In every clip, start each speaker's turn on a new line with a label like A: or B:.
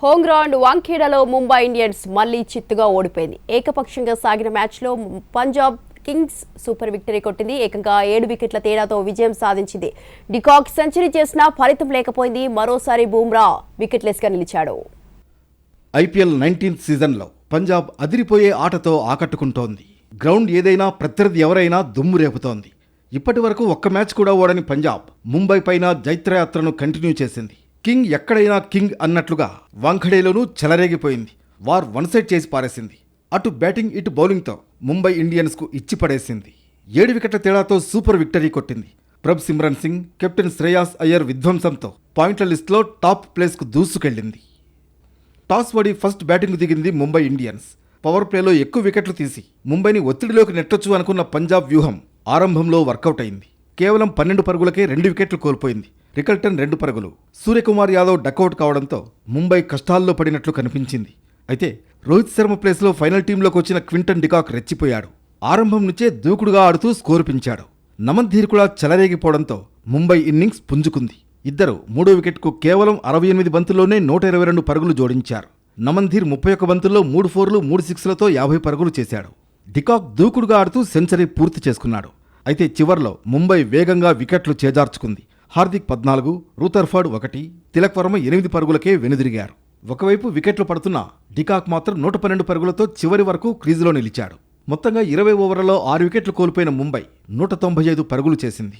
A: Home ground వాంఖేడలో Mumbai Indians మళ్లీ చిత్తుగా ఓడిపోయింది. ఏకపక్షంగా సాగిన మ్యాచ్లో పంజాబ్ కింగ్స్ సూపర్ విక్టరీ కొట్టింది. ఏకంగా 7 వికెట్ల తేడాతో విజయం సాధించింది. డికాక్ సెంచరీ చేసినా ఫలితం లేకపోయింది. మరోసారి బుమ్రా వికెట్లెస్గా నిలిచాడు.
B: ఐపీఎల్ 19th సీజన్లో పంజాబ్ అదిరిపోయే ఆటతో ఆకట్టుకుంటోంది. గ్రౌండ్ ఏదైనా ప్రత్యర్థి ఎవరైనా దుమ్ము రేపుతోంది. ఇప్పటి వరకు ఒక్క మ్యాచ్ కూడా ఓడని పంజాబ్ ముంబై పైన జైత్రయాత్రను కంటిన్యూ చేసింది. కింగ్ ఎక్కడైనా కింగ్ అన్నట్లుగా వాంఖడేలోనూ చెలరేగిపోయింది. వార్ వన్ సైడ్ చేసి పారేసింది. అటు బ్యాటింగ్ ఇటు బౌలింగ్తో ముంబై ఇండియన్స్కు ఇచ్చి పడేసింది. 7 వికెట్ల తేడాతో సూపర్ విక్టరీ కొట్టింది. ప్రభ్ సిమ్రన్ సింగ్, కెప్టెన్ శ్రేయాస్ అయ్యర్ విధ్వంసంతో పాయింట్ల లిస్టులో టాప్ ప్లేస్కు దూసుకెళ్లింది. టాస్ ఓడి ఫస్ట్ బ్యాటింగ్ దిగింది ముంబై ఇండియన్స్. పవర్ ప్లేలో ఎక్కువ వికెట్లు తీసి ముంబైని ఒత్తిడిలోకి నెట్టొచ్చు అనుకున్న పంజాబ్ వ్యూహం ఆరంభంలో వర్కౌట్ అయింది. కేవలం 12 పరుగులకే 2 వికెట్లు కోల్పోయింది. రికల్టన్ 2 పరుగులు, సూర్యకుమార్ యాదవ్ డకౌట్ కావడంతో ముంబై కష్టాల్లో పడినట్లు కనిపించింది. అయితే రోహిత్ శర్మ ప్లేస్లో ఫైనల్ టీంలోకి వచ్చిన క్వింటన్ డికాక్ రెచ్చిపోయాడు. ఆరంభం నుంచే దూకుడుగా ఆడుతూ స్కోరు పెంచాడు. నమన్ ధీర్ కూడా చెలరేగిపోవడంతో ముంబై ఇన్నింగ్స్ పుంజుకుంది. ఇద్దరు 3వ వికెట్కు కేవలం 68 బంతుల్లోనే 122 పరుగులు జోడించారు. నమన్ ధీర్ 31 బంతుల్లో 3 4లు 3 6లతో 50 పరుగులు చేశాడు. డికాక్ దూకుడుగా ఆడుతూ సెంచరీ పూర్తి చేసుకున్నాడు. అయితే చివర్లో ముంబై వేగంగా వికెట్లు చేజార్చుకుంది. హార్దిక్ 14, రూథర్ఫర్డ్ 1, తిలక్ వర్మ 8 పరుగులకే వెనుదిరిగారు. ఒకవైపు వికెట్లు పడుతున్నా డికాక్ మాత్రం 112 పరుగులతో చివరి వరకు క్రీజులో నిలిచాడు. మొత్తంగా 20 ఓవర్లలో 6 వికెట్లు కోల్పోయిన ముంబై 195 పరుగులు చేసింది.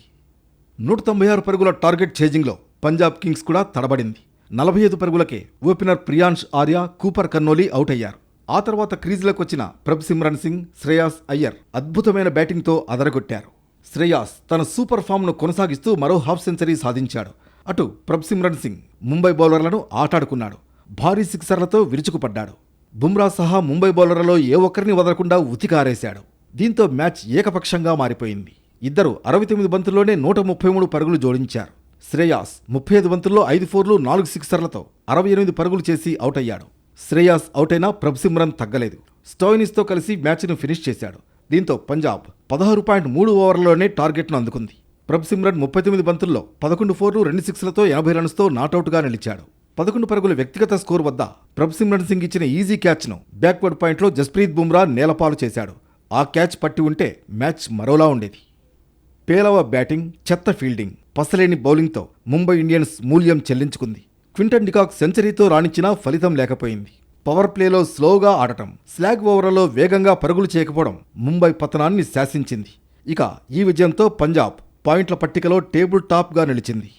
B: 196 పరుగుల టార్గెట్ ఛేజింగ్లో పంజాబ్ కింగ్స్ కూడా తడబడింది. 45 పరుగులకే opener Priyansh Arya, Cooper Connolly out అయ్యారు. ఆ తర్వాత క్రీజులోకి వచ్చిన ప్రభ్ సిమ్రన్ సింగ్, శ్రేయాస్ అయ్యర్ అద్భుతమైన బ్యాటింగ్తో అదరగొట్టారు. శ్రేయాస్ తన సూపర్ ఫామ్ను కొనసాగిస్తూ మరో హాఫ్ సెంచరీ సాధించాడు. అటు ప్రభ్ సిమ్రన్ సింగ్ ముంబై బౌలర్లను ఆటాడుకున్నాడు. భారీ సిక్సర్లతో విరుచుకుపడ్డాడు. బుమ్రా సహా ముంబై బౌలర్లలో ఏ ఒక్కరిని వదలకుండా ఉతికారేశాడు. దీంతో మ్యాచ్ ఏకపక్షంగా మారిపోయింది. ఇద్దరు 69 బంతుల్లోనే 133 పరుగులు జోడించారు. శ్రేయాస్ 35 బంతుల్లో 5 4లు 4 సిక్సర్లతో 68 పరుగులు చేసి అవుట్ అయ్యాడు. శ్రేయాస్ అవుట్ అయినా ప్రభ్ సిమ్రన్ తగ్గలేదు. స్టోయినిస్తో కలిసి మ్యాచ్ను ఫినిష్ చేశాడు. దీంతో పంజాబ్ 16.3 ఓవర్లలోనే టార్గెట్ను అందుకుంది. ప్రభ్ సిమ్రన్ 39 బంతుల్లో 11 4లు 2 6లతో 80 రన్స్తో నాటౌట్గా నిలిచాడు. 11 పరుగుల వ్యక్తిగత స్కోర్ వద్ద ప్రభ్ సిమ్రన్ సింగ్ ఇచ్చిన ఈజీ క్యాచ్ను బ్యాక్వర్డ్ పాయింట్లో జస్ప్రీత్ బుమ్రా నేలపాలు చేశాడు. ఆ క్యాచ్ పట్టి ఉంటే మ్యాచ్ మరోలా ఉండేది. పేలవ బ్యాటింగ్, చెత్త ఫీల్డింగ్, పసలేని బౌలింగ్తో ముంబై ఇండియన్స్ మూల్యం చెల్లించుకుంది. క్వింటన్ డికాక్ సెంచరీతో రాణించినా ఫలితం లేకపోయింది. పవర్ ప్లేలో స్లోగా ఆడటం, స్లాగ్ ఓవర్లలో వేగంగా పరుగులు చేయకపోవడం ముంబై పతనాన్ని శాసించింది. ఇక ఈ విజయంతో పంజాబ్ పాయింట్ల పట్టికలో టేబుల్ టాప్గా నిలిచింది.